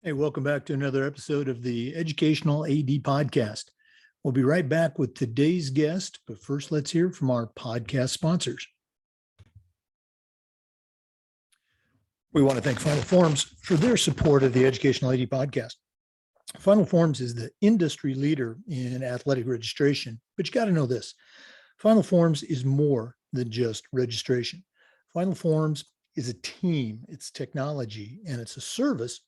Hey, welcome back to another episode of the Educational AD Podcast. We'll be right back with today's guest, but first let's hear from our podcast sponsors. We want to thank Final Forms for their support of the Educational AD Podcast. Final Forms is the industry leader in athletic registration, but you got to know this. Final Forms is more than just registration. Final Forms is a team, it's technology, and it's a service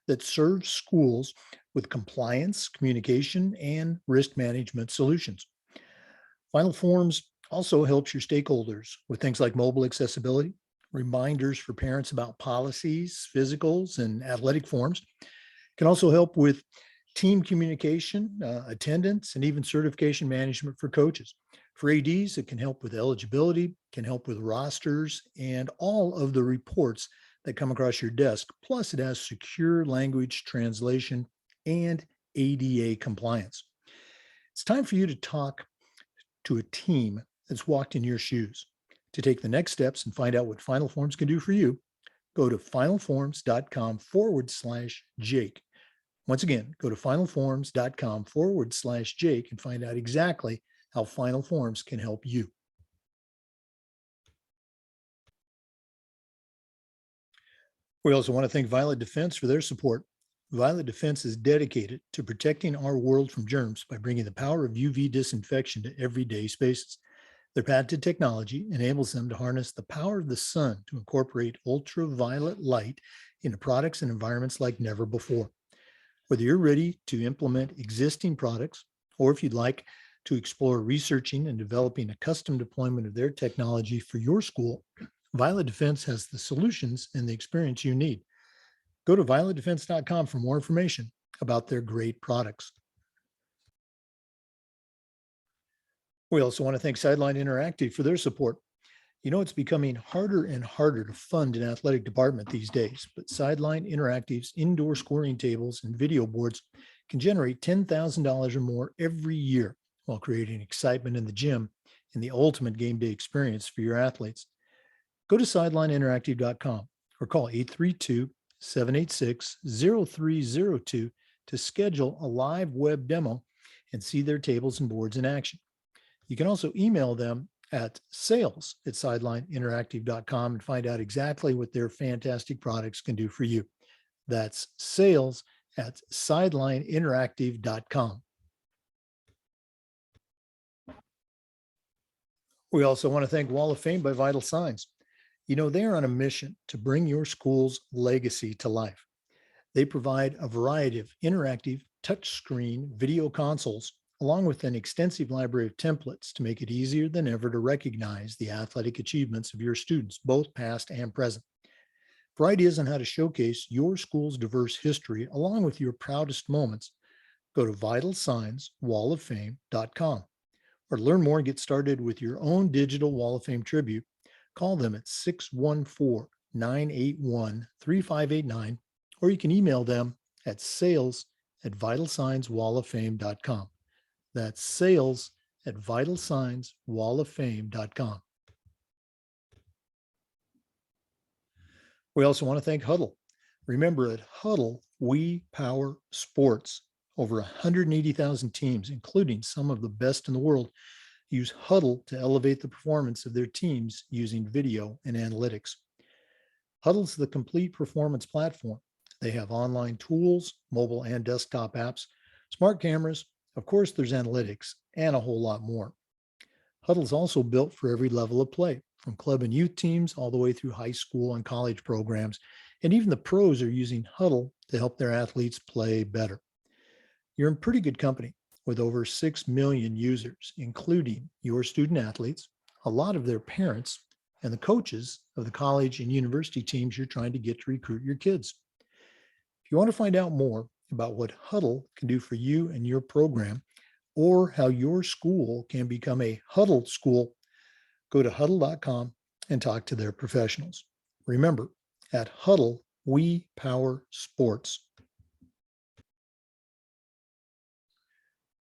that serves schools with compliance, communication, and risk management solutions. Final Forms also helps your stakeholders with things like mobile accessibility, reminders for parents about policies, physicals, and athletic forms. It can also help with team communication, attendance, and even certification management for coaches. For ADs, it can help with eligibility, can help with rosters, and all of the reports that come across your desk. Plus, it has secure language translation and ADA compliance. It's time for you to talk to a team that's walked in your shoes. To take the next steps and find out what Final Forms can do for you, go to finalforms.com/Jake. Once again, go to finalforms.com/Jake and find out exactly how Final Forms can help you. We also want to thank Violet Defense for their support. Violet Defense is dedicated to protecting our world from germs by bringing the power of UV disinfection to everyday spaces. Their patented technology enables them to harness the power of the sun to incorporate ultraviolet light into products and environments like never before. Whether you're ready to implement existing products, or if you'd like to explore researching and developing a custom deployment of their technology for your school, Violet Defense has the solutions and the experience you need. Go to violetdefense.com for more information about their great products. We also want to thank Sideline Interactive for their support. You know, it's becoming harder and harder to fund an athletic department these days, but Sideline Interactive's indoor scoring tables and video boards can generate $10,000 or more every year while creating excitement in the gym and the ultimate game day experience for your athletes. Go to sidelineinteractive.com or call 832-786-0302 to schedule a live web demo and see their tables and boards in action. You can also email them at sales@sidelineinteractive.com and find out exactly what their fantastic products can do for you. That's sales@sidelineinteractive.com. We also want to thank Wall of Fame by Vital Signs. You know, they're on a mission to bring your school's legacy to life. They provide a variety of interactive touchscreen video consoles, along with an extensive library of templates to make it easier than ever to recognize the athletic achievements of your students, both past and present. For ideas on how to showcase your school's diverse history, along with your proudest moments, go to vitalsignswalloffame.com. Or to learn more and get started with your own digital Wall of Fame tribute, call them at 614-981-3589, or you can email them at sales@vitalsignswalloffame.com. That's sales@vitalsignswalloffame.com. We also want to thank Huddle. Remember, at Huddle, we power sports. Over 180,000 teams, including some of the best in the world, use Huddle to elevate the performance of their teams using video and analytics. Huddle's the complete performance platform. They have online tools, mobile and desktop apps, smart cameras, of course, there's analytics, and a whole lot more. Huddle's also built for every level of play, from club and youth teams all the way through high school and college programs, and even the pros are using Huddle to help their athletes play better. You're in pretty good company with over 6 million users, including your student athletes, a lot of their parents, and the coaches of the college and university teams you're trying to get to recruit your kids. If you want to find out more about what Huddle can do for you and your program, or how your school can become a Huddle school, go to huddle.com and talk to their professionals. Remember, at Huddle, we power sports.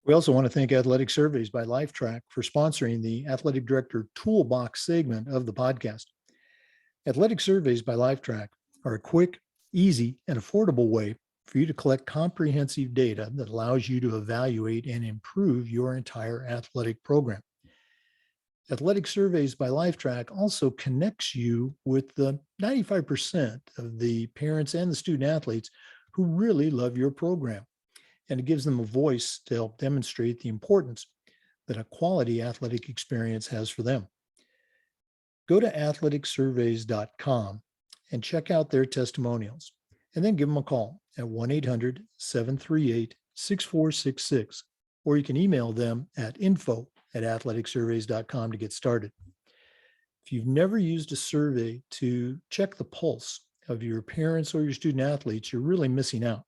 We also want to thank Athletic Surveys by Lifetrack for sponsoring the Athletic Director Toolbox segment of the podcast. Athletic Surveys by Lifetrack are a quick, easy, and affordable way for you to collect comprehensive data that allows you to evaluate and improve your entire athletic program. Athletic Surveys by Lifetrack also connects you with the 95% of the parents and the student athletes who really love your program. And it gives them a voice to help demonstrate the importance that a quality athletic experience has for them. Go to athleticsurveys.com and check out their testimonials, and then give them a call at 1-800-738-6466, or you can email them at info@athleticsurveys.com to get started. If you've never used a survey to check the pulse of your parents or your student athletes, you're really missing out.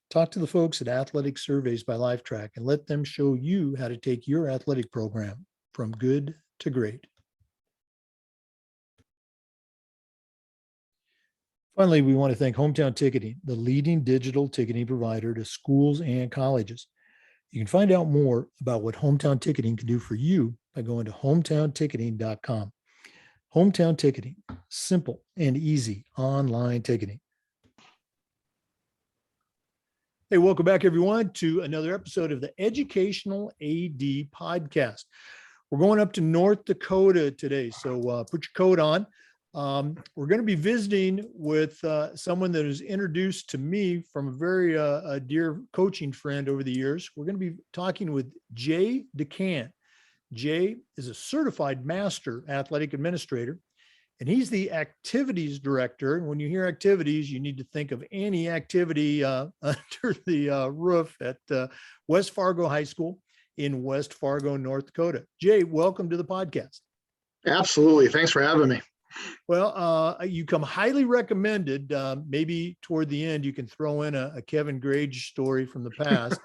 Talk to the folks at Athletic Surveys by Lifetrack and let them show you how to take your athletic program from good to great. Finally, we want to thank Hometown Ticketing, the leading digital ticketing provider to schools and colleges. You can find out more about what Hometown Ticketing can do for you by going to hometownticketing.com. Hometown Ticketing, simple and easy online ticketing. Hey, welcome back, everyone, to another episode of the Educational AD Podcast. We're going up to North Dakota today, so put your coat on. We're going to be visiting with someone that is introduced to me from a very dear coaching friend over the years. We're going to be talking with Jay DeCann. Jay is a certified master athletic administrator, and he's the activities director. And when you hear activities, you need to think of any activity under the roof at West Fargo High School in West Fargo, North Dakota. Jay, welcome to the podcast. Absolutely. Thanks for having me. Well, you come highly recommended. Maybe toward the end, you can throw in a Kevin Grage story from the past.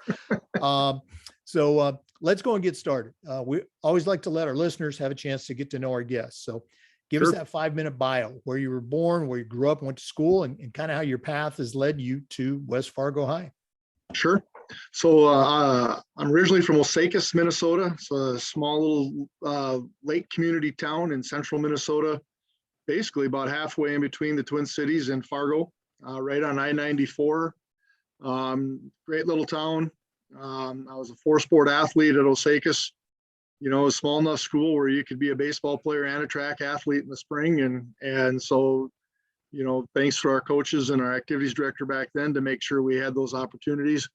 So let's go and get started. We always like to let our listeners have a chance to get to know our guests. So give us that 5-minute bio, where you were born, where you grew up, went to school, and kind of how your path has led you to West Fargo High. Sure. So I'm originally from Osakis, Minnesota. It's a small little lake community town in central Minnesota, basically about halfway in between the Twin Cities and Fargo, right on I-94. Great little town. I was a 4-sport athlete at Osakis, a small enough school where you could be a baseball player and a track athlete in the spring. And so, thanks to our coaches and our activities director back then to make sure we had those opportunities.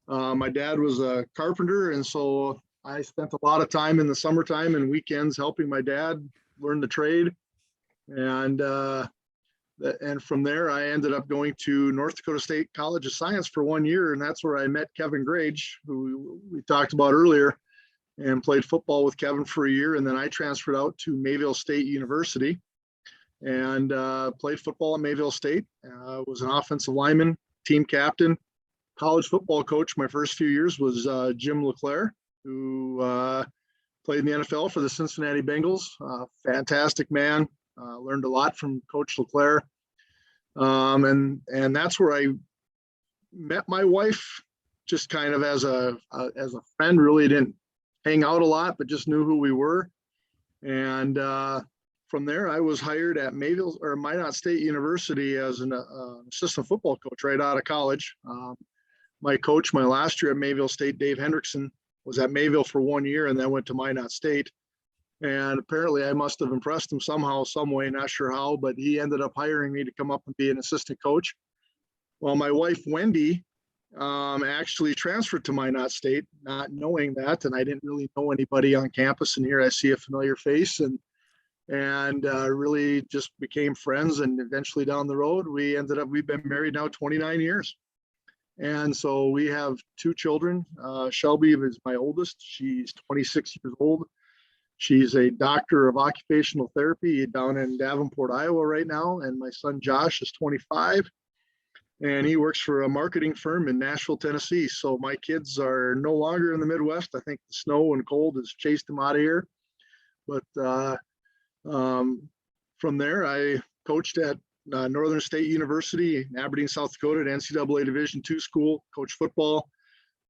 My dad was a carpenter, and so I spent a lot of time in the summertime and weekends helping my dad learn the trade. And from there, I ended up going to North Dakota State College of Science for 1 year, and that's where I met Kevin Grage, who we talked about earlier, and played football with Kevin for a year. And then I transferred out to Mayville State University and played football at Mayville State. Was an offensive lineman, team captain, college football coach. My first few years was Jim LeClaire, who played in the NFL for the Cincinnati Bengals. Fantastic man. Learned a lot from Coach LeClaire. And that's where I met my wife, just kind of as a friend. Really didn't hang out a lot, but just knew who we were. And from there, I was hired at Minot State University as an assistant football coach right out of college. My coach, my last year at Mayville State, Dave Hendrickson, was at Mayville for 1 year and then went to Minot State. And apparently I must have impressed him somehow, some way, not sure how, but he ended up hiring me to come up and be an assistant coach. Well, my wife, Wendy, actually transferred to Minot State, not knowing that. And I didn't really know anybody on campus. And here I see a familiar face and really just became friends. And eventually down the road, we've been married now 29 years. And so we have 2 children. Shelby is my oldest. She's 26 years old. She's a doctor of occupational therapy down in Davenport, Iowa right now. And my son, Josh, is 25, and he works for a marketing firm in Nashville, Tennessee. So my kids are no longer in the Midwest. I think the snow and cold has chased them out of here. But from there, I coached at Northern State University in Aberdeen, South Dakota, at NCAA Division II school, coached football.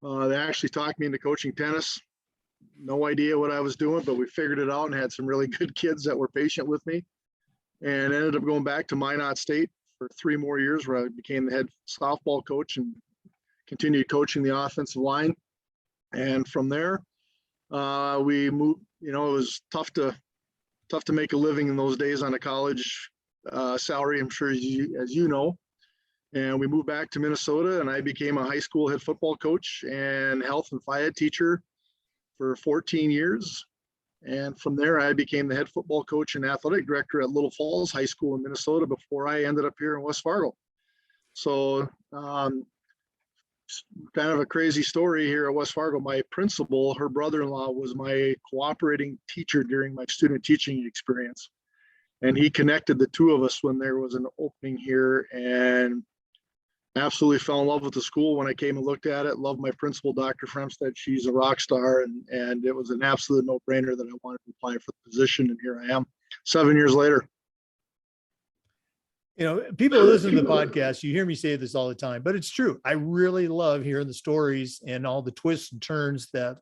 They actually talked me into coaching tennis. No idea what I was doing, but we figured it out and had some really good kids that were patient with me, and ended up going back to Minot State for 3 more years where I became the head softball coach and continued coaching the offensive line. And from there, we moved, it was tough to make a living in those days on a college salary, I'm sure as you know. And we moved back to Minnesota, and I became a high school head football coach and health and phy ed teacher for 14 years. And from there, I became the head football coach and athletic director at Little Falls High School in Minnesota before I ended up here in West Fargo. So kind of a crazy story here at West Fargo. My principal, her brother-in-law, was my cooperating teacher during my student teaching experience. And he connected the two of us when there was an opening here, and absolutely fell in love with the school when I came and looked at it. Loved my principal, Dr. Fremstead. She's a rock star, and it was an absolute no-brainer that I wanted to apply for the position. And here I am 7 years later. People who listen to the podcast, you hear me say this all the time, but it's true. I really love hearing the stories and all the twists and turns that,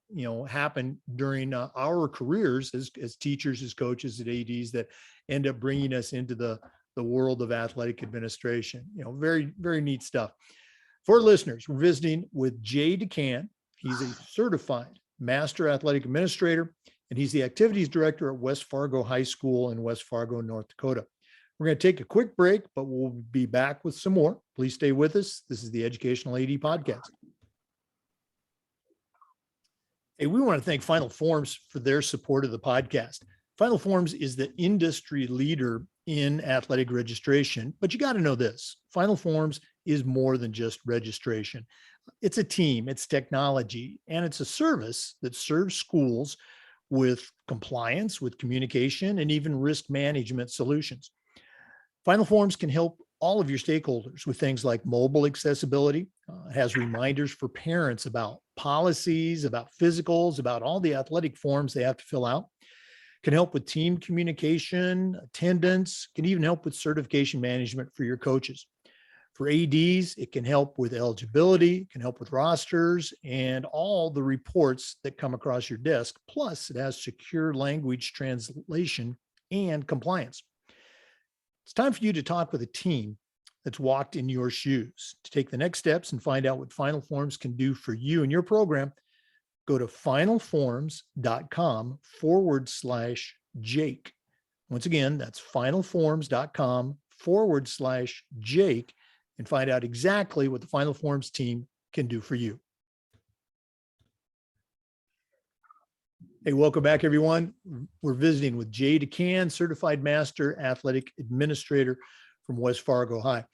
happen during our careers as teachers, as coaches, as ADs that end up bringing us into the world of athletic administration. Very, very neat stuff. For listeners, we're visiting with Jay DeCann. He's a certified master athletic administrator, and he's the activities director at West Fargo High School in West Fargo, North Dakota. We're going to take a quick break, but we'll be back with some more. Please stay with us. This is the Educational AD Podcast. Hey, we want to thank Final Forms for their support of the podcast. Final Forms is the industry leader in athletic registration, but you got to know this: Final Forms is more than just registration. It's a team, it's technology, and it's a service that serves schools with compliance, with communication, and even risk management solutions. Final Forms can help all of your stakeholders with things like mobile accessibility. It has reminders for parents about policies, about physicals, about all the athletic forms they have to fill out. Can help with team communication, attendance, can even help with certification management for your coaches. For ADs, it can help with eligibility, can help with rosters, and all the reports that come across your desk. Plus, it has secure language translation and compliance. It's time for you to talk with a team that's walked in your shoes. To take the next steps and find out what Final Forms can do for you and your program, go to finalforms.com/Jake. Once again, that's finalforms.com/Jake, and find out exactly what the Final Forms team can do for you. Hey, welcome back, everyone. We're visiting with Jay DeCann, Certified Master Athletic Administrator from West Fargo High.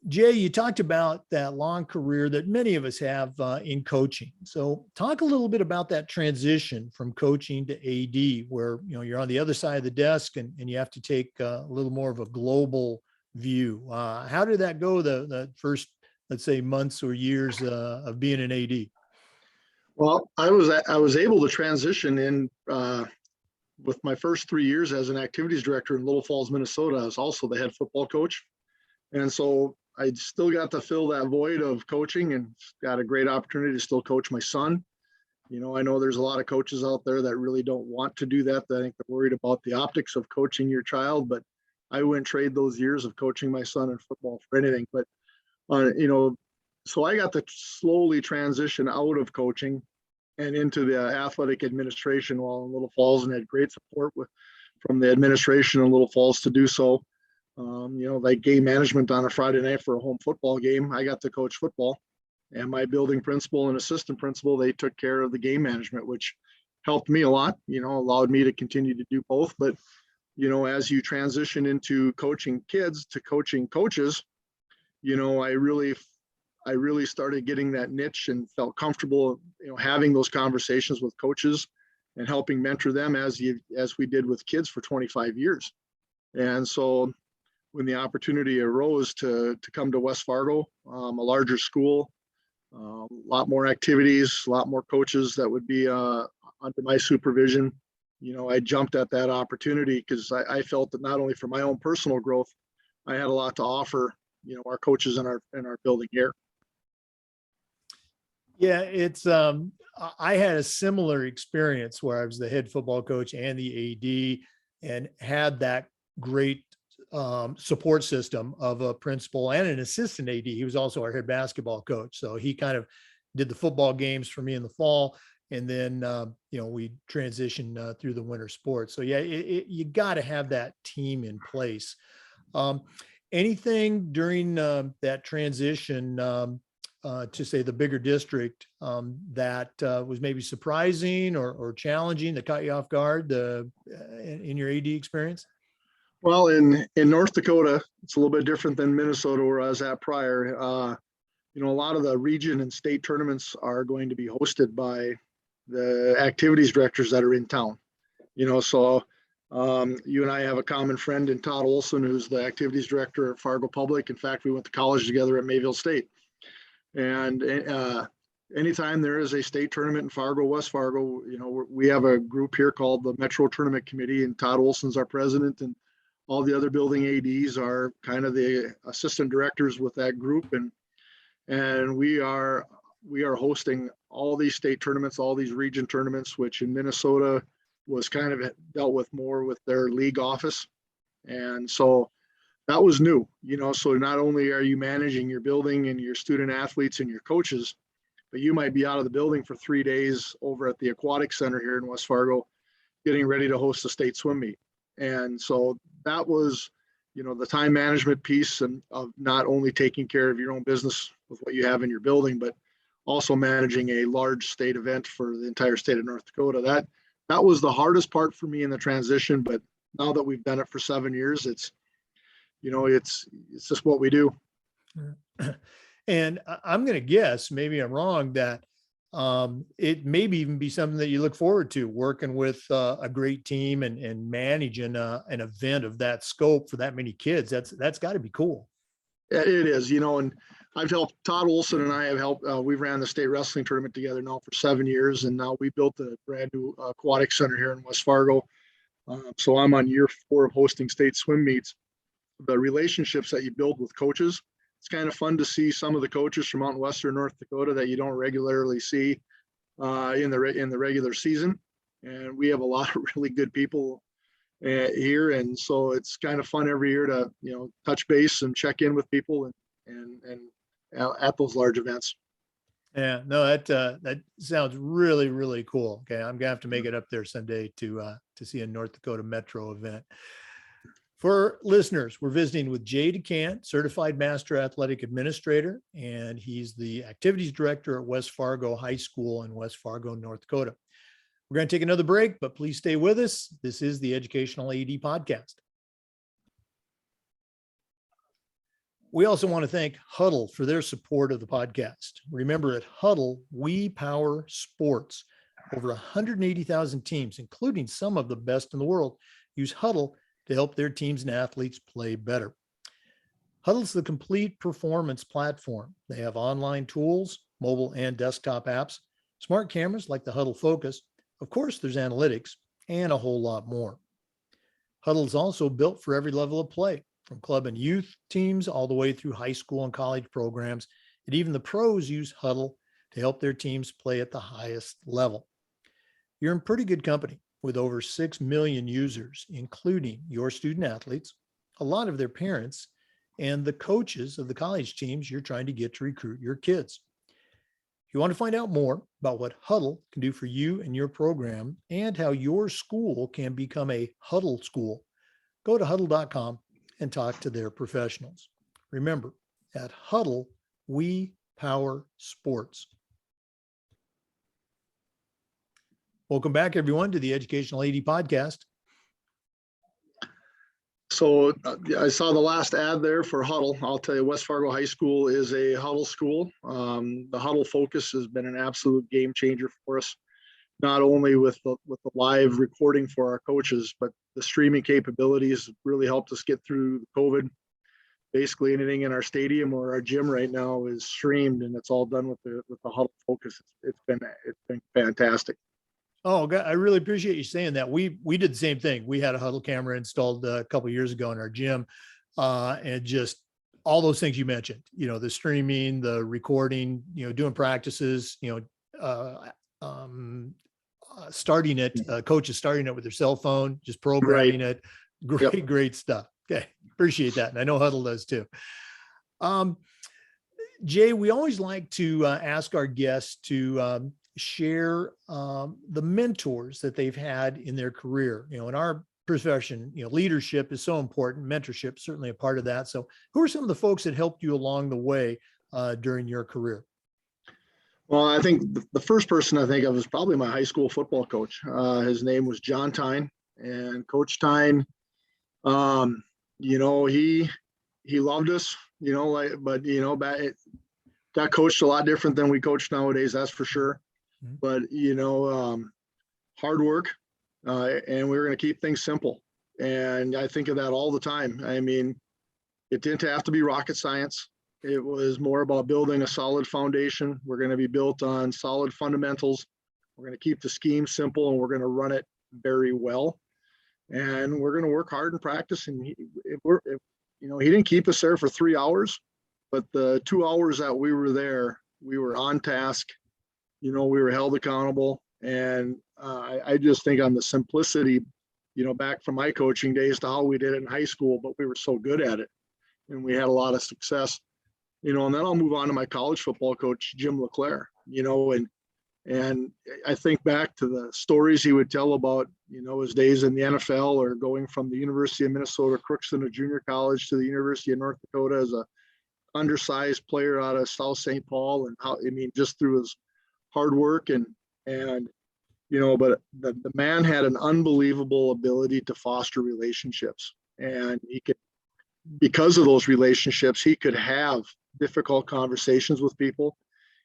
Jay, you talked about that long career that many of us have in coaching. So talk a little bit about that transition from coaching to AD, where you're on the other side of the desk and you have to take a little more of a global view. How did that go the first, let's say, months or years of being an AD? Well, I was able to transition in with my first 3 years as an activities director in Little Falls, Minnesota. I was also the head football coach. And so I still got to fill that void of coaching and got a great opportunity to still coach my son. I know there's a lot of coaches out there that really don't want to do that. I think they're worried about the optics of coaching your child, but I wouldn't trade those years of coaching my son in football for anything. But, so I got to slowly transition out of coaching and into the athletic administration while in Little Falls, and had great support from the administration in Little Falls to do so. Like game management on a Friday night for a home football game, I got to coach football, and my building principal and assistant principal, they took care of the game management, which helped me a lot, allowed me to continue to do both. But, as you transition into coaching kids to coaching coaches, I really started getting that niche and felt comfortable, having those conversations with coaches and helping mentor them as we did with kids for 25 years. And so when the opportunity arose to come to West Fargo, a larger school, a lot more activities, a lot more coaches that would be under my supervision, I jumped at that opportunity because I felt that not only for my own personal growth, I had a lot to offer, our coaches in our building here. Yeah, it's I had a similar experience where I was the head football coach and the AD and had that great support system of a principal and an assistant AD. He was also our head basketball coach. So he kind of did the football games for me in the fall. And then, we transitioned through the winter sports. So yeah, you got to have that team in place. Anything during that transition to say the bigger district that was maybe surprising or challenging that caught you off guard in your AD experience? Well, in North Dakota, it's a little bit different than Minnesota where I was at prior. A lot of the region and state tournaments are going to be hosted by the activities directors that are in town. So you and I have a common friend in Todd Olson, who's the activities director at Fargo Public. In fact, we went to college together at Mayville State. And anytime there is a state tournament in Fargo, West Fargo, we have a group here called the Metro Tournament Committee, and Todd Olson's our president, and all the other building ADs are kind of the assistant directors with that group. And we are hosting all these state tournaments, all these region tournaments, which in Minnesota was kind of dealt with more with their league office. And so that was new, so not only are you managing your building and your student athletes and your coaches, but you might be out of the building for 3 days over at the aquatic center here in West Fargo, getting ready to host a state swim meet. And so that was, the time management piece and of not only taking care of your own business with what you have in your building, but also managing a large state event for the entire state of North Dakota. That was the hardest part for me in the transition, but now that we've done it for 7 years, it's just what we do. And I'm going to guess, maybe I'm wrong, that it maybe even be something that you look forward to, working with a great team and managing an event of that scope for that many kids. That's got to be cool. It is, and I've helped Todd Olson and I have helped. We ran the state wrestling tournament together now for 7 years, and now we built a brand new aquatic center here in West Fargo. So I'm on year 4 of hosting state swim meets. The relationships that you build with coaches, it's kind of fun to see some of the coaches from out in Western North Dakota that you don't regularly see in the regular season. And we have a lot of really good people here, and so it's kind of fun every year to touch base and check in with people and at those large events. Yeah, no, that sounds really, really cool. Okay, I'm gonna have to make it up there someday to see a North Dakota Metro event. For listeners, we're visiting with Jay DeCann, Certified Master Athletic Administrator, and he's the Activities Director at West Fargo High School in West Fargo, North Dakota. We're going to take another break, but please stay with us. This is the Educational AD Podcast. We also want to thank Huddle for their support of the podcast. Remember, at Huddle, we power sports. Over 180,000 teams, including some of the best in the world, use Huddle to help their teams and athletes play better. Huddle's the complete performance platform. They have online tools, mobile and desktop apps, smart cameras like the Huddle Focus. Of course, there's analytics and a whole lot more. Huddle's also built for every level of play, from club and youth teams all the way through high school and college programs. And even the pros use Huddle to help their teams play at the highest level. You're in pretty good company with over 6 million users, including your student athletes, a lot of their parents, and the coaches of the college teams you're trying to get to recruit your kids. If you want to find out more about what Huddle can do for you and your program and how your school can become a Huddle school, go to huddle.com and talk to their professionals. Remember, at Huddle, we power sports. Welcome back, everyone, to the Educational AD Podcast. So I saw the last ad there for Huddle. I'll tell you, West Fargo High School is a Huddle school. The Huddle Focus has been an absolute game changer for us, not only with the live recording for our coaches, but the streaming capabilities really helped us get through COVID. Basically, anything in our stadium or our gym right now is streamed, and it's all done with the Huddle Focus. It's been fantastic. Oh, God, I really appreciate you saying that. We did the same thing. We had a Huddle camera installed a couple of years ago in our gym, and just all those things you mentioned. The streaming, the recording, doing practices. Starting it, coaches starting it with their cell phone, just programming it. Great stuff. Okay. Appreciate that. And I know Huddle does too. Um, Jay, we always like to ask our guests to share the mentors that they've had in their career. In our profession, leadership is so important. Mentorship is certainly a part of that. So who are some of the folks that helped you along the way during your career? Well, I think the first person I think of is probably my high school football coach. His name was John Tyne, and Coach Tyne, he loved us, but got coached a lot different than we coach nowadays, that's for sure. Mhm. But hard work, and we were going to keep things simple. And I think of that all the time. I mean, it didn't have to be rocket science. It was more about building a solid foundation. We're going to be built on solid fundamentals. We're going to keep the scheme simple, and we're going to run it very well. And we're going to work hard in practice. And he didn't keep us there for 3 hours, but the 2 hours that we were there, we were on task. We were held accountable. And I just think on the simplicity, back from my coaching days to how we did it in high school, but we were so good at it and we had a lot of success. And then I'll move on to my college football coach, Jim LeClaire, and I think back to the stories he would tell about, his days in the NFL or going from the University of Minnesota Crookston, a junior college, to the University of North Dakota as a undersized player out of South St. Paul, and just through his hard work but the man had an unbelievable ability to foster relationships, and because of those relationships, he could have difficult conversations with people.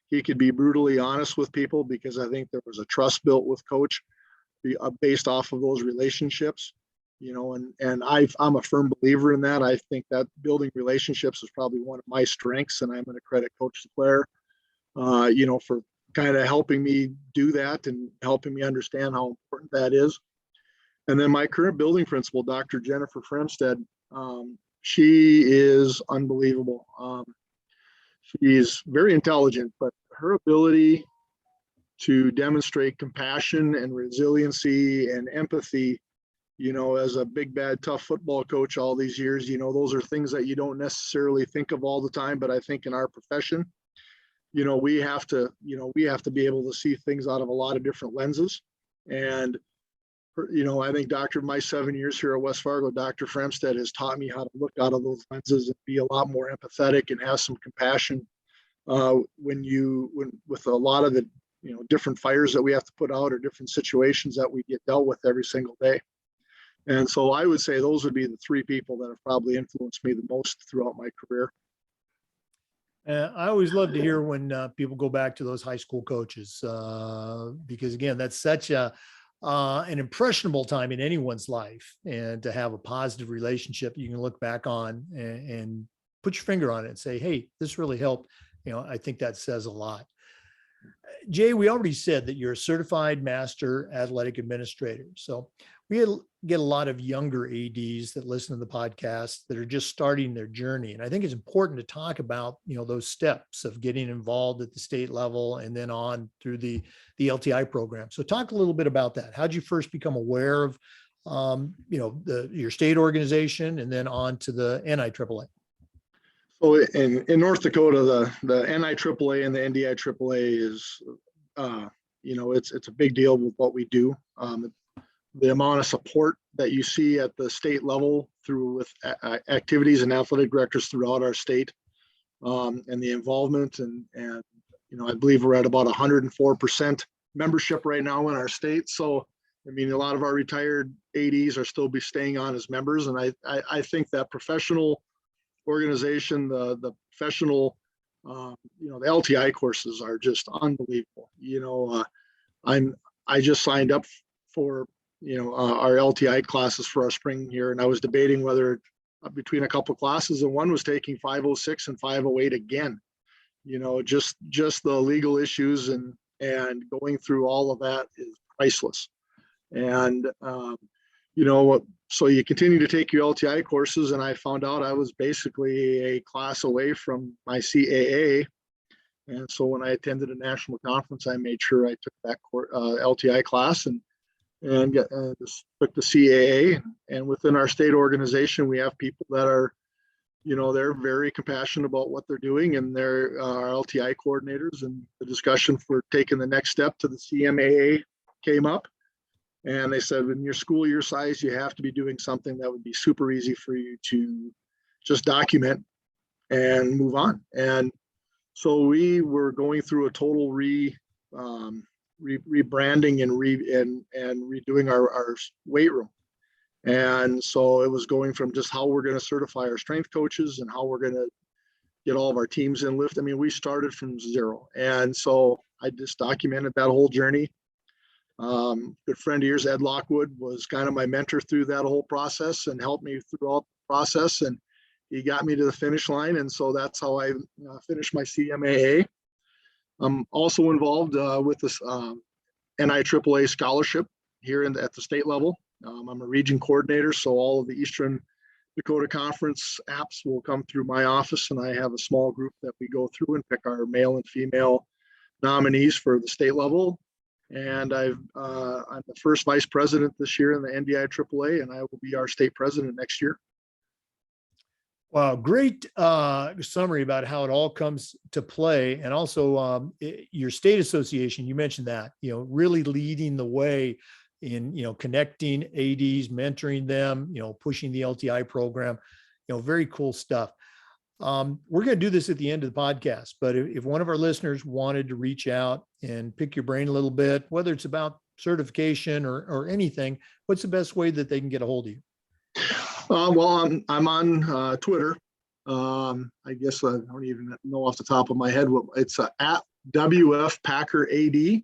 He could be brutally honest with people because I think there was a trust built with Coach based off of those relationships. And I'm a firm believer in that. I think that building relationships is probably one of my strengths, and I'm going to credit Coach LeClaire, for kind of helping me do that and helping me understand how important that is. And then my current building principal, Dr. Jennifer Fremstead, she is unbelievable. She's very intelligent, but her ability to demonstrate compassion and resiliency and empathy, as a big, bad, tough football coach all these years, those are things that you don't necessarily think of all the time. But I think in our profession, we have to be able to see things out of a lot of different lenses. And I think my 7 years here at West Fargo, Dr. Fremstead has taught me how to look out of those lenses and be a lot more empathetic and have some compassion with a lot of the different fires that we have to put out or different situations that we get dealt with every single day. And so I would say those would be the three people that have probably influenced me the most throughout my career. I always love to hear when people go back to those high school coaches because again, that's such an impressionable time in anyone's life, and to have a positive relationship you can look back on and put your finger on it and say, hey, this really helped. I think that says a lot. Jay, we already said that you're a certified master athletic administrator. So we get a lot of younger ADs that listen to the podcast that are just starting their journey. And I think it's important to talk about, those steps of getting involved at the state level and then on through the LTI program. So talk a little bit about that. How'd you first become aware of, your state organization and then on to the NIAAA? So in North Dakota, the NIAAA and the NDIAAA is, it's a big deal with what we do. The amount of support that you see at the state level with activities and athletic directors throughout our state, and the involvement and I believe we're at about 104% membership right now in our state. So, a lot of our retired ADs are still staying on as members. And I think that professional organization, the professional, the LTI courses are just unbelievable. I just signed up for, our LTI classes for our spring here. And I was debating whether between a couple of classes, and one was taking 506 and 508 again, just the legal issues and going through all of that is priceless. And, so you continue to take your LTI courses, and I found out I was basically a class away from my CAA. And so when I attended a national conference, I made sure I took that LTI class, and and just took the CAA. And within our state organization, we have people that are, they're very compassionate about what they're doing, and they're our LTI coordinators. And the discussion for taking the next step to the CMAA came up. And they said, in your school your size, you have to be doing something that would be super easy for you to just document and move on. And so we were going through a total rebranding and redoing our weight room. And so it was going from just how we're going to certify our strength coaches and how we're going to get all of our teams in lift. I mean, we started from zero. And so I just documented that whole journey. Good friend of yours, Ed Lockwood, was kind of my mentor through that whole process and helped me throughout the process. And he got me to the finish line. And so that's how I finished my CMAA. I'm also involved with this NIAAA scholarship here at the state level. I'm a region coordinator, so all of the Eastern Dakota Conference apps will come through my office, and I have a small group that we go through and pick our male and female nominees for the state level. And I'm the first vice president this year in the NDIAAA, and I will be our state president next year. Wow, great summary about how it all comes to play. And also your state association, you mentioned that, really leading the way in, connecting ADs, mentoring them, pushing the LTI program, very cool stuff. We're going to do this at the end of the podcast, but if one of our listeners wanted to reach out and pick your brain a little bit, whether it's about certification or anything, what's the best way that they can get a hold of you? Well, I'm on Twitter. I guess I don't even know off the top of my head what it's at WF Packer AD.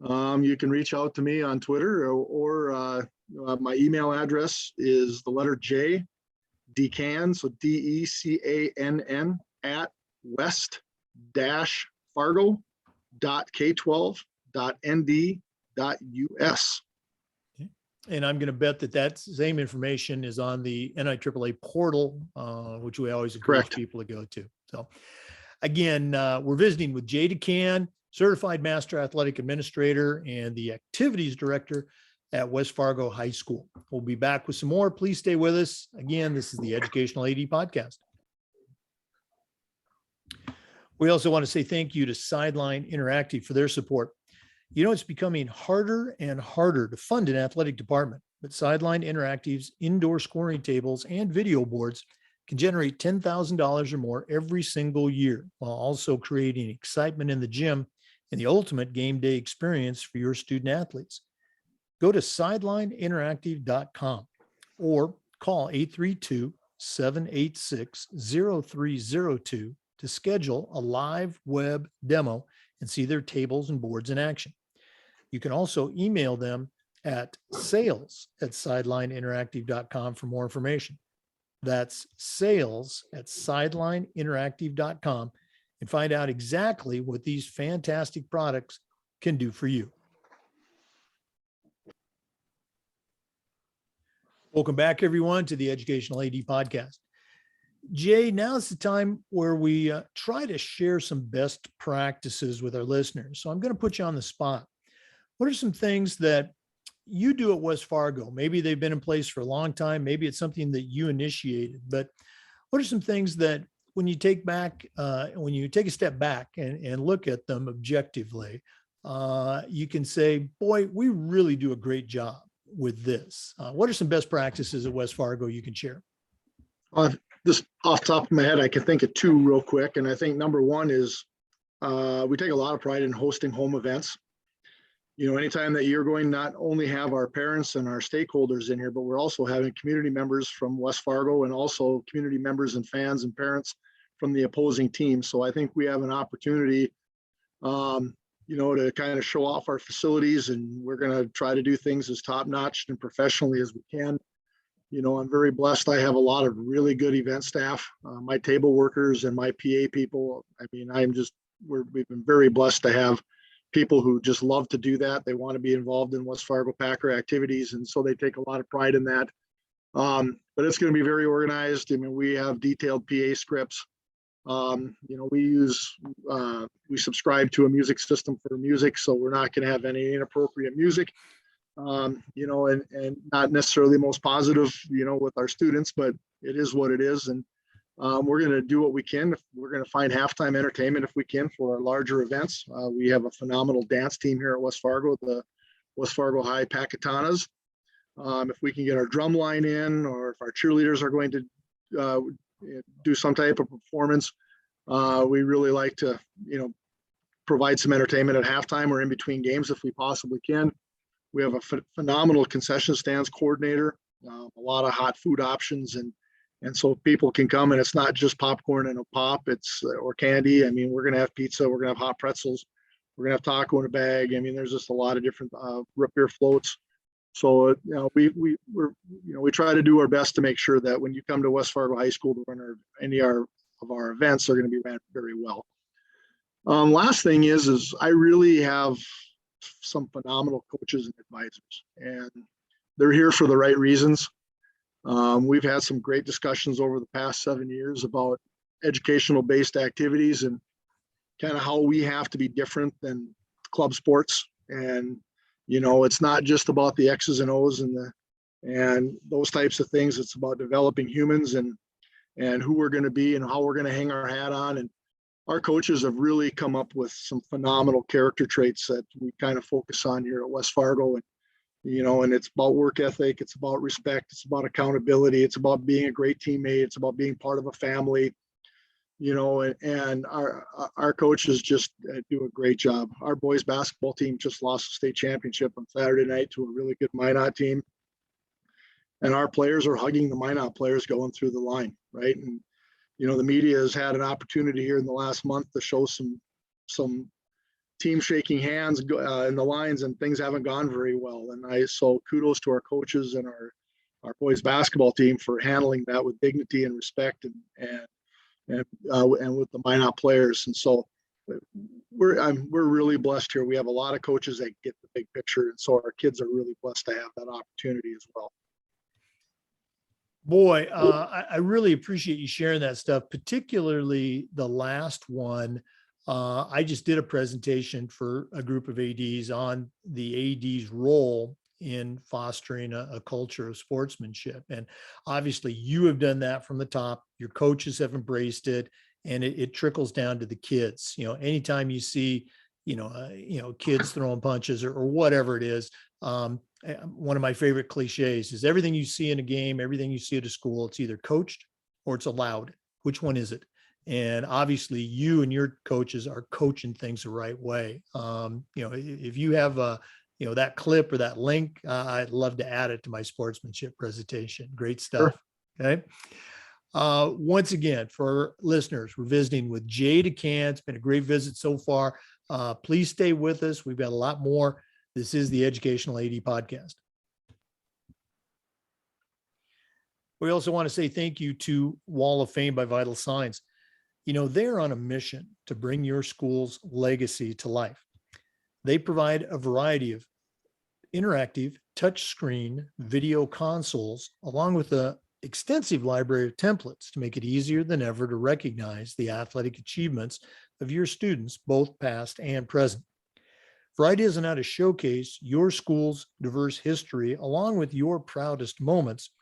You can reach out to me on Twitter or my email address is the letter J DeCann, so DECANN at west-fargo.k12.nd.us. And I'm going to bet that same information is on the NIAAA portal, which we always encourage people to go to. So again, we're visiting with Jay DeCann, Certified Master Athletic Administrator and the Activities Director at West Fargo High School. We'll be back with some more. Please stay with us. Again, this is the Educational AD Podcast. We also want to say thank you to Sideline Interactive for their support. It's becoming harder and harder to fund an athletic department, but Sideline Interactive's indoor scoring tables and video boards can generate $10,000 or more every single year, while also creating excitement in the gym and the ultimate game day experience for your student athletes. Go to sidelineinteractive.com or call 832-786-0302 to schedule a live web demo and see their tables and boards in action. You can also email them at sales@sidelineinteractive.com for more information. That's sales@sidelineinteractive.com and find out exactly what these fantastic products can do for you. Welcome back, everyone, to the Educational AD Podcast. Jay, now's the time where we try to share some best practices with our listeners. So I'm going to put you on the spot. What are some things that you do at West Fargo? Maybe they've been in place for a long time. Maybe it's something that you initiated, but what are some things that when you take a step back and look at them objectively, you can say, boy, we really do a great job with this. What are some best practices at West Fargo you can share? Just off the top of my head, I can think of two real quick. And I think number one is we take a lot of pride in hosting home events. Anytime that you're going, not only have our parents and our stakeholders in here, but we're also having community members from West Fargo and also community members and fans and parents from the opposing team. So I think we have an opportunity, to kind of show off our facilities, and we're going to try to do things as top-notch and professionally as we can. I'm very blessed. I have a lot of really good event staff, my table workers and my PA people. I mean, we've been very blessed to have people who just love to do that. They want to be involved in West Fargo Packer activities, and so they take a lot of pride in that. But it's going to be very organized. I mean, we have detailed PA scripts. We subscribe to a music system for music, so we're not going to have any inappropriate music. and not necessarily the most positive, with our students, but it is what it is. And we're going to do what we can. We're going to find halftime entertainment if we can for our larger events. We have a phenomenal dance team here at West Fargo, the West Fargo High Pacatanas. If we can get our drum line in, or if our cheerleaders are going to do some type of performance, we really like to, provide some entertainment at halftime or in between games if we possibly can. We have a phenomenal concession stands coordinator, a lot of hot food options, and so people can come, and it's not just popcorn and a pop, it's or candy. I mean, we're going to have pizza, we're going to have hot pretzels, we're going to have taco in a bag. I mean, there's just a lot of different root beer floats. So, we try to do our best to make sure that when you come to West Fargo High School to run any of our events, they're going to be ran very well. Last thing is I really have some phenomenal coaches and advisors, and they're here for the right reasons. We've had some great discussions over the past 7 years about educational based activities and kind of how we have to be different than club sports. And, it's not just about the X's and O's and those types of things. It's about developing humans and who we're going to be and how we're going to hang our hat on. And our coaches have really come up with some phenomenal character traits that we kind of focus on here at West Fargo. And it's about work ethic. It's about respect. It's about accountability. It's about being a great teammate. It's about being part of a family, and our coaches just do a great job. Our boys basketball team just lost the state championship on Saturday night to a really good Minot team. And our players are hugging the Minot players going through the line, right? And, the media has had an opportunity here in the last month to show some team shaking hands in the lines, and things haven't gone very well. And so kudos to our coaches and our boys basketball team for handling that with dignity and respect and with the Minot players. And so we're really blessed here. We have a lot of coaches that get the big picture, and so our kids are really blessed to have that opportunity as well. Boy, I really appreciate you sharing that stuff, particularly the last one. I just did a presentation for a group of ADs on the AD's role in fostering a culture of sportsmanship. And obviously you have done that from the top. Your coaches have embraced it, and it trickles down to the kids. Anytime you see, kids throwing punches or whatever it is, one of my favorite cliches is everything you see in a game, everything you see at a school, it's either coached or it's allowed. Which one is it? And obviously you and your coaches are coaching things the right way. If you have that clip or that link, I'd love to add it to my sportsmanship presentation. Great stuff. Sure. Okay. Once again, for listeners, we're visiting with Jay DeCann. It's been a great visit so far. Please stay with us. We've got a lot more. This is the Educational AD Podcast. We also want to say thank you to Wall of Fame by Vital Signs. They're on a mission to bring your school's legacy to life. They provide a variety of interactive touchscreen video consoles, along with an extensive library of templates to make it easier than ever to recognize the athletic achievements of your students, both past and present. For ideas on how to showcase your school's diverse history, along with your proudest moments,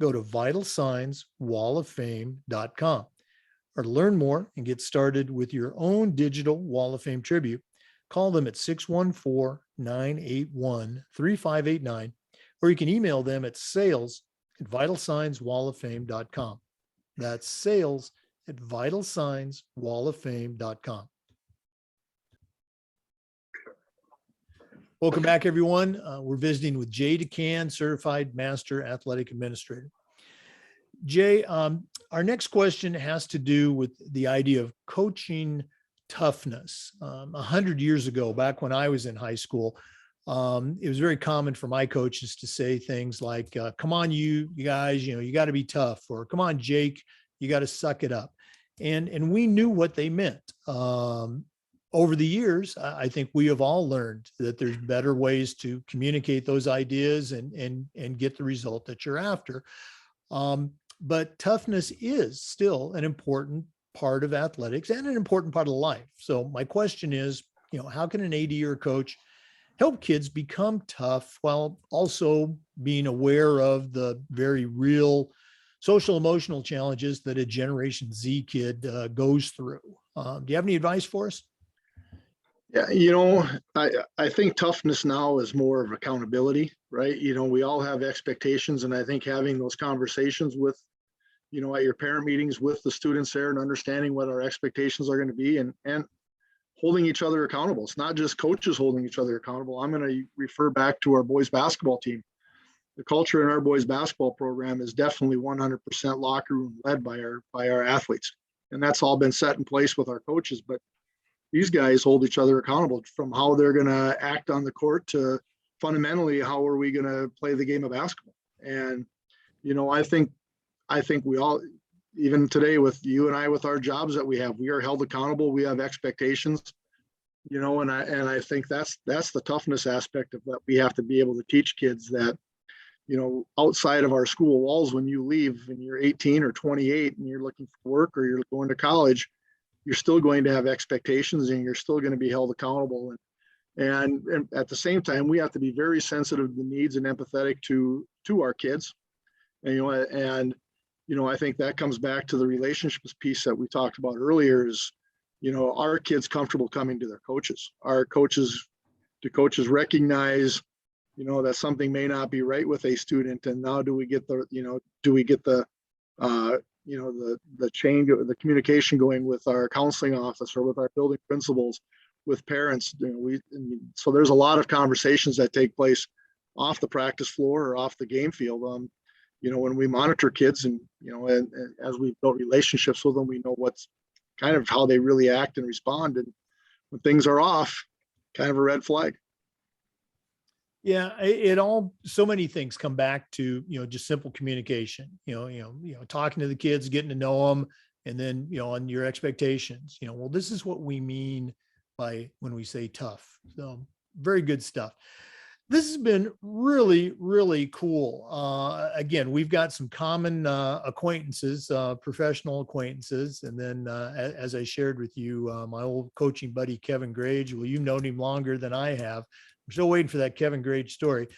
go to vitalsignswalloffame.com. Or to learn more and get started with your own digital Wall of Fame tribute, call them at 614-981-3589, or you can email them at sales@vitalsignswalloffame.com. That's sales@vitalsignswalloffame.com. Welcome back, everyone. We're visiting with Jay DeCann, Certified Master Athletic Administrator. Jay, our next question has to do with the idea of coaching toughness. 100 years ago, back when I was in high school, it was very common for my coaches to say things like, come on, you guys, you got to be tough, or come on, Jake, you got to suck it up. And we knew what they meant. Over the years, I think we have all learned that there's better ways to communicate those ideas and get the result that you're after. But toughness is still an important part of athletics and an important part of life. So my question is, how can an AD or coach help kids become tough while also being aware of the very real social emotional challenges that a Generation Z kid goes through. Do you have any advice for us? Yeah, I think toughness now is more of accountability, right? We all have expectations, and I think having those conversations with, at your parent meetings with the students there and understanding what our expectations are going to be and holding each other accountable. It's not just coaches holding each other accountable. I'm going to refer back to our boys basketball team. The culture in our boys basketball program is definitely 100% locker room led by our athletes. And that's all been set in place with our coaches. But these guys hold each other accountable from how they're going to act on the court to fundamentally how are we going to play the game of basketball. And I think we all, even today with you and I, with our jobs that we are held accountable. We have expectations, and I think that's the toughness aspect of that. We have to be able to teach kids that, outside of our school walls, when you leave and you're 18 or 28 and you're looking for work or you're going to college, you're still going to have expectations and you're still going to be held accountable. And at the same time, we have to be very sensitive to the needs and empathetic to our kids. And I think that comes back to the relationships piece that we talked about earlier is, our kids comfortable coming to their coaches. Do coaches recognize, that something may not be right with a student? And now do we get the change, the communication going with our counseling office or with our building principals, with parents? So there's a lot of conversations that take place off the practice floor or off the game field. When we monitor kids and as we build relationships with them, we know what's kind of how they really act and respond. And when things are off, kind of a red flag. Yeah, so many things come back to, just simple communication, talking to the kids, getting to know them, and then, on your expectations, well, this is what we mean by when we say tough. So very good stuff. This has been really, really cool. Again, we've got some common acquaintances, professional acquaintances. And then as I shared with you, my old coaching buddy, Kevin Grage, well, you've known him longer than I have. We're still waiting for that Kevin Grage story.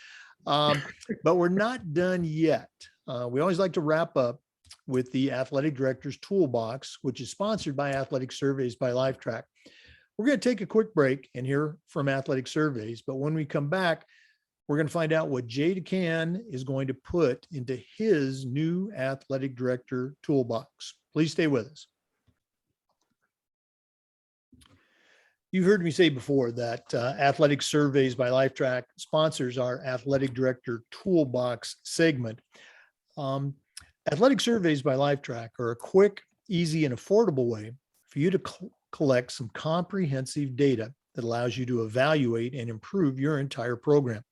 But we're not done yet. We always like to wrap up with the Athletic Director's Toolbox, which is sponsored by Athletic Surveys by Lifetrack. We're going to take a quick break and hear from Athletic Surveys. But when we come back, we're going to find out what Jay DeCann is going to put into his new Athletic Director Toolbox. Please stay with us. You've heard me say before that Athletic Surveys by Lifetrack sponsors our Athletic Director Toolbox segment. Athletic Surveys by Lifetrack are a quick, easy, and affordable way for you to collect some comprehensive data that allows you to evaluate and improve your entire program.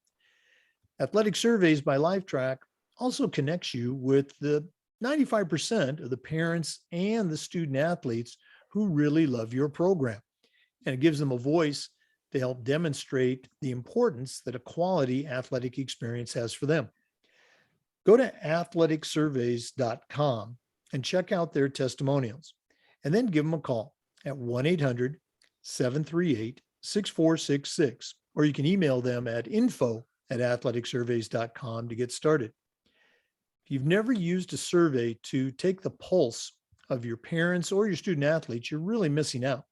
Athletic Surveys by Lifetrack also connects you with the 95% of the parents and the student athletes who really love your program. And it gives them a voice to help demonstrate the importance that a quality athletic experience has for them. Go to athleticsurveys.com and check out their testimonials, and then give them a call at 1-800-738-6466, or you can email them at info@athleticsurveys.com to get started. If you've never used a survey to take the pulse of your parents or your student athletes, you're really missing out.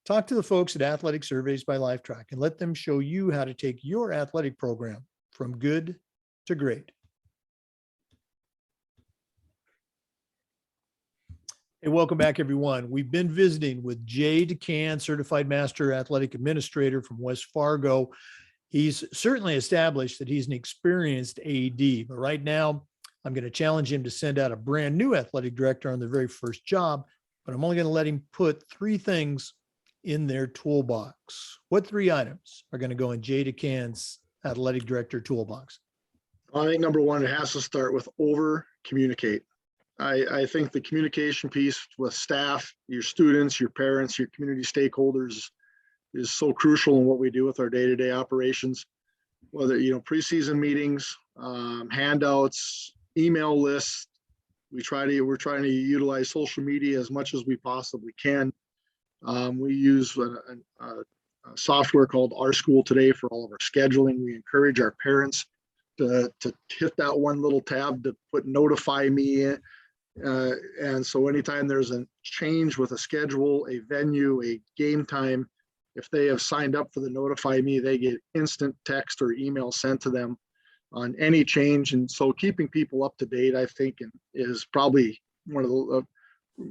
Talk to the folks at Athletic Surveys by Lifetrack and let them show you how to take your athletic program from good to great. Hey, welcome back, everyone. We've been visiting with Jay DeCann, Certified Master Athletic Administrator from West Fargo. He's certainly established that he's an experienced AD, but right now I'm going to challenge him to send out a brand new athletic director on their very first job, but I'm only going to let him put 3 things in their toolbox. What 3 items are going to go in Jay DeCann's athletic director toolbox? I think number 1, it has to start with over communicate. I think the communication piece with staff, your students, your parents, your community stakeholders is so crucial in what we do with our day-to-day operations, whether, preseason meetings, handouts, email lists. We're trying to utilize social media as much as we possibly can. We use software called Our School Today for all of our scheduling. We encourage our parents to hit that one little tab to put notify me in. And so anytime there's a change with a schedule, a venue, a game time, if they have signed up for the notify me, they get instant text or email sent to them on any change. And so keeping people up to date, I think, is probably one of the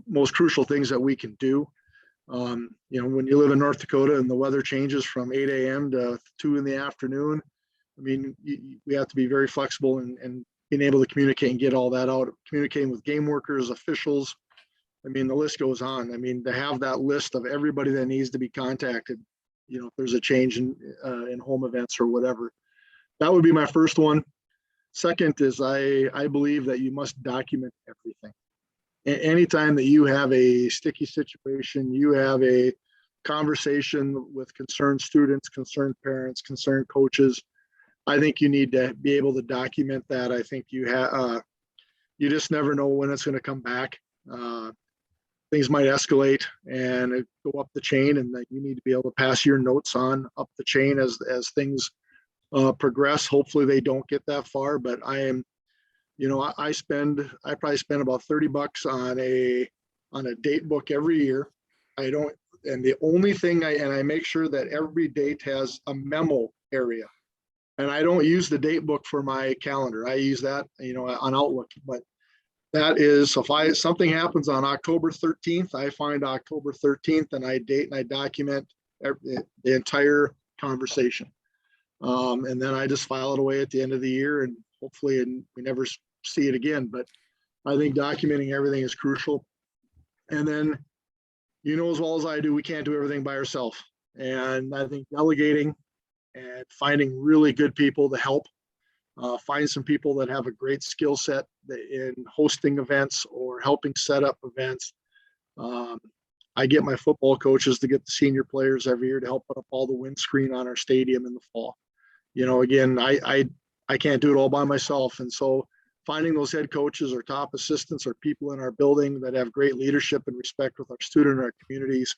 most crucial things that we can do. When you live in North Dakota and the weather changes from 8 a.m. to 2 in the afternoon, I mean, we have to be very flexible and being able to communicate and get all that out, communicating with game workers, officials. I mean, the list goes on. I mean, to have that list of everybody that needs to be contacted, if there's a change in home events or whatever, that would be my first one. Second is I believe that you must document everything. Anytime that you have a sticky situation, you have a conversation with concerned students, concerned parents, concerned coaches, I think you need to be able to document that. I think you just never know when it's going to come back. Things might escalate and go up the chain, and that you need to be able to pass your notes on up the chain as things progress. Hopefully they don't get that far, but I probably spend about $30 on a date book every year. And the only thing I make sure that every date has a memo area. And I don't use the date book for my calendar. I use that, on Outlook. But that is, if something happens on October 13th, I find October 13th and I date and I document the entire conversation. And then I just file it away at the end of the year, and hopefully we never see it again. But I think documenting everything is crucial. And then, as well as I do, we can't do everything by ourselves. And I think delegating and finding really good people to help, find some people that have a great skill set in hosting events or helping set up events. I get my football coaches to get the senior players every year to help put up all the windscreen on our stadium in the fall. Again, I can't do it all by myself. And so finding those head coaches or top assistants or people in our building that have great leadership and respect with our student and our communities,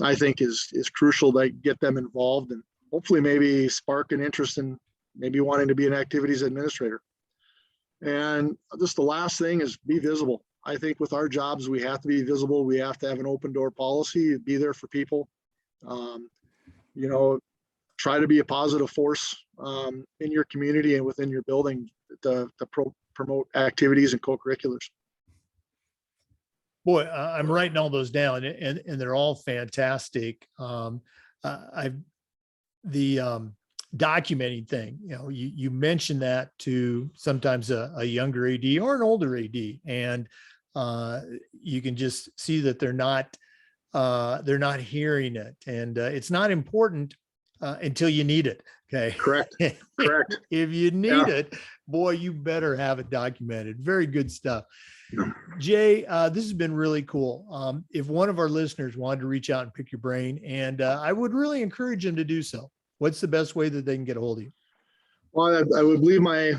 I think is crucial to get them involved and hopefully maybe spark an interest in maybe wanting to be an activities administrator. And just the last thing is be visible. I think with our jobs, we have to be visible. We have to have an open door policy, be there for people. Try to be a positive force in your community and within your building to promote activities and co-curriculars. Boy, I'm writing all those down, and they're all fantastic. The documenting thing, you mentioned that to sometimes a younger AD or an older AD, and you can just see that they're not hearing it, and it's not important until you need it. Okay. Correct. If you need it, boy, you better have it documented. Very good stuff. Yeah. Jay, this has been really cool. If one of our listeners wanted to reach out and pick your brain, and I would really encourage them to do so, what's the best way that they can get a hold of you? Well, I would believe my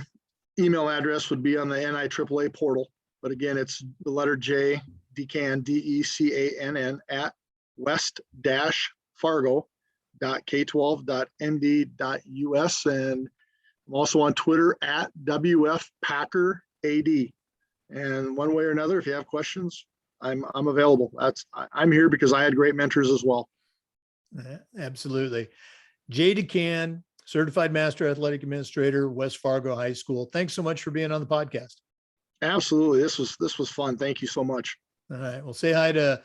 email address would be on the NIAAA portal. But again, it's the letter J, DeCann, DECANN at west-fargo.k12.nd.us. And I'm also on Twitter at WFPackerAD. And one way or another, if you have questions, I'm available. I'm here because I had great mentors as well. Absolutely. Jay DeCann, Certified Master Athletic Administrator, West Fargo High School. Thanks so much for being on the podcast. Absolutely. This was fun. Thank you so much. All right. Well, say hi to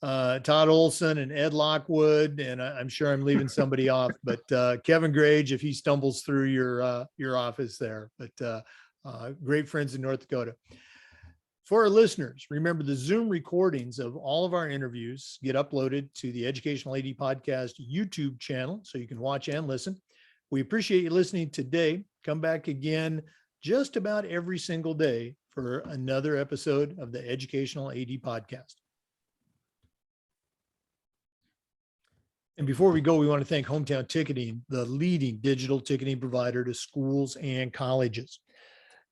Todd Olson and Ed Lockwood, and I'm sure I'm leaving somebody off, but Kevin Grage, if he stumbles through your office there, but great friends in North Dakota. For our listeners, remember the Zoom recordings of all of our interviews get uploaded to the Educational AD Podcast YouTube channel, so you can watch and listen. We appreciate you listening today. Come back again just about every single day for another episode of the Educational AD Podcast. And before we go, we want to thank Hometown Ticketing, the leading digital ticketing provider to schools and colleges.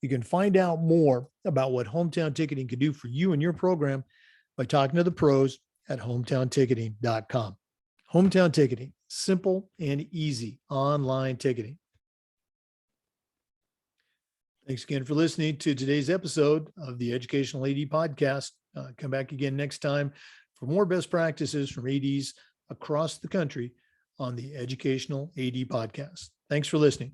You can find out more about what Hometown Ticketing can do for you and your program by talking to the pros at hometownticketing.com. Hometown Ticketing, simple and easy online ticketing. Thanks again for listening to today's episode of the Educational AD Podcast. Come back again next time for more best practices from ADs across the country on the Educational AD Podcast. Thanks for listening.